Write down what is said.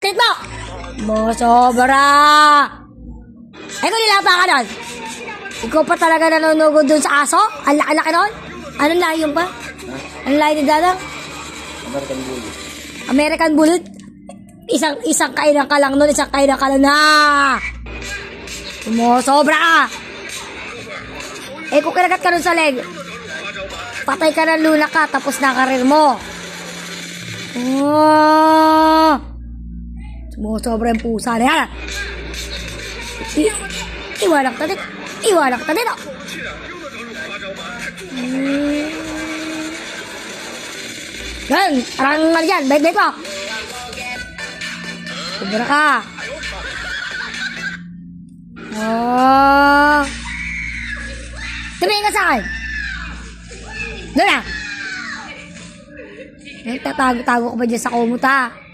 Tit mo! Mosobra! Ay, kung nilapa ka nun. Ikaw pa talaga nanunugod dun sa aso? Ang laki-laki nun? Anong lahi yung pa? Anong lahi ni Dadang? American Bully. American Bullet? Isang kainan ka lang nun, isang kainan ka lang na! Mosobra ka! Eh, kung kinagat ka nun sa leg, patay ka ng luna ka, tapos na karir mo. Oh! Sumusobra yung pusa na yan. Iwanak ta dito. Iwanak ta dito. Yan, parang ano yan, bait-bait mo. Sobra ka. Oh! Tumingin ka sa akin. Doon na. Nagtatago-tago ko ba dyan sa kumot ha?